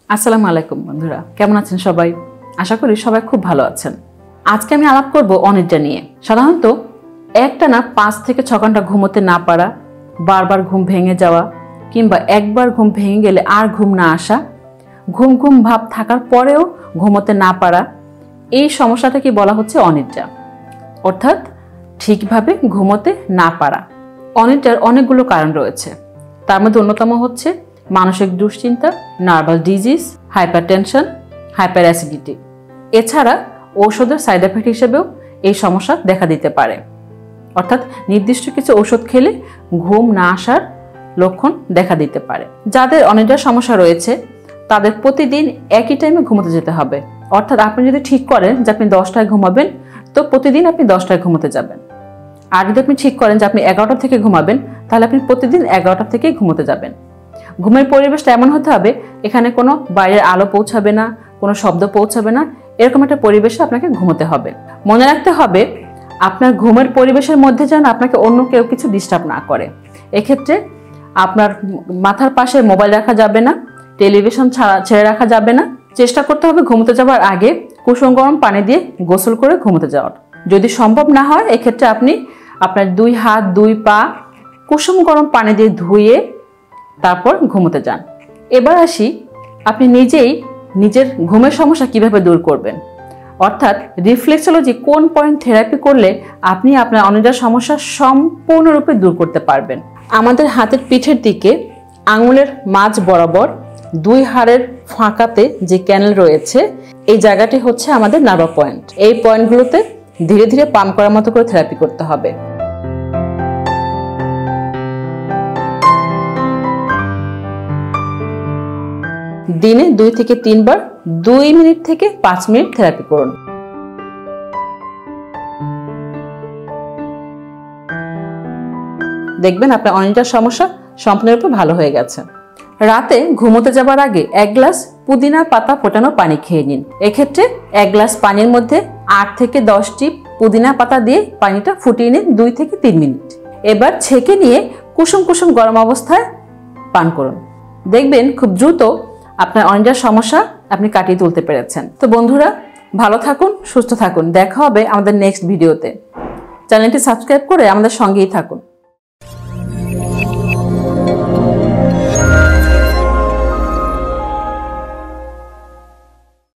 আসসালামু আলাইকুম বন্ধুরা, কেমন আছেন সবাই? আশা করি সবাই খুব ভালো আছেন। আজকে আমি আলাপ করব অনিদ্রা নিয়ে। সাধারণত একটানা 5 থেকে 6 ঘন্টা ঘুমোতে না পারা, বারবার ঘুম ভেঙে যাওয়া কিংবা একবার ঘুম ভেঙে গেলে আর ঘুম না আসা, ঘুম ঘুম ভাব থাকার পরেও ঘুমোতে না পারা, এই সমস্যাটাকে বলা হচ্ছে অনিদ্রা, অর্থাৎ ঠিকভাবে ঘুমোতে না পারা। অনিদ্রার অনেকগুলো কারণ রয়েছে। তার মধ্যে অন্যতম হচ্ছে মানসিক দুশ্চিন্তা, nervous disease, hypertension, hyper acidity. এছাড়া ঔষধের সাইড এফেক্ট হিসেবেও এই সমস্যা দেখা দিতে পারে, অর্থাৎ নির্দিষ্ট কিছু ওষুধ খেলে ঘুম না আসার লক্ষণ দেখা দিতে পারে। যাদের অনিদ্রার সমস্যা রয়েছে তাদের প্রতিদিন একই টাইমে ঘুমোতে যেতে হবে। অর্থাৎ আপনি যদি ঠিক করেন যে আপনি 10টায় ঘুমাবেন, তো প্রতিদিন আপনি 10টায় ঘুমোতে যাবেন। আর যদি আপনি ঠিক করেন যে আপনি 11টা থেকে ঘুমাবেন, তাহলে আপনি প্রতিদিন 11টা থেকেই ঘুমোতে যাবেন। ঘুমের পরিবেশটা এমন হতে হবে এখানে কোনো বাইরের আলো পৌঁছাবে না, কোনো শব্দ পৌঁছাবে না, এরকম একটা পরিবেশে আপনাকে ঘুমোতে হবে। মনে রাখতে হবে আপনার ঘুমের পরিবেশের মধ্যে যেন আপনাকে অন্য কেউ কিছু ডিস্টার্ব না করে। এক্ষেত্রে আপনার মাথার পাশে মোবাইল রাখা যাবে না, টেলিভিশন ছেড়ে রাখা যাবে না। চেষ্টা করতে হবে ঘুমোতে যাওয়ার আগে কুসুম গরম পানি দিয়ে গোসল করে ঘুমোতে যাওয়ার। যদি সম্ভব না হয় এক্ষেত্রে আপনি আপনার 2 হাত 2 পা কুসুম গরম পানি দিয়ে ধুয়ে তারপর ঘুমোতে যান। এবার আসি আপনি নিজেই নিজের ঘুমের সমস্যা কিভাবে দূর করবেন, অর্থাৎ রিফ্লেক্সোলজি কোন পয়েন্ট থেরাপি করলে আপনি আপনার অনিদ্রার সমস্যা সম্পূর্ণরূপে দূর করতে পারবেন। আমাদের হাতের পিঠের দিকে আঙুলের মাঝ বরাবর 2 হাড়ের ফাঁকাতে যে ক্যানেল রয়েছে, এই জায়গাটি হচ্ছে আমাদের নার্ভ পয়েন্ট। এই পয়েন্টগুলোতে ধীরে ধীরে পাম্প করার মতো করে থেরাপি করতে হবে। দিনে 2 থেকে 3 বার 2 মিনিট থেকে 5 মিনিট থেরাপি করুন। দেখবেন আপনার অনিদ্রার সমস্যা সম্পূর্ণরূপে ভালো হয়ে গেছে। রাতে ঘুমোতে যাবার আগে 1 গ্লাস পুদিনা পাতা ফোটানো পানি খেয়ে নিন। এক্ষেত্রে 1 গ্লাস পানির মধ্যে 8 থেকে 10টি পুদিনা পাতা দিয়ে পানিটা ফুটিয়ে নিন 2 থেকে 3 মিনিট। এবার ছেঁকে নিয়ে কুসুম কুসুম গরম অবস্থায় পান করুন। দেখবেন খুব দ্রুত আপনার অনিদ্রার সমস্যা আপনি কাটিয়ে তুলতে পেরেছেন। তো বন্ধুরা, ভালো থাকুন, সুস্থ থাকুন। দেখা হবে আমাদের নেক্সট ভিডিওতে। চ্যানেলটি সাবস্ক্রাইব করে আমাদের সঙ্গেই থাকুন।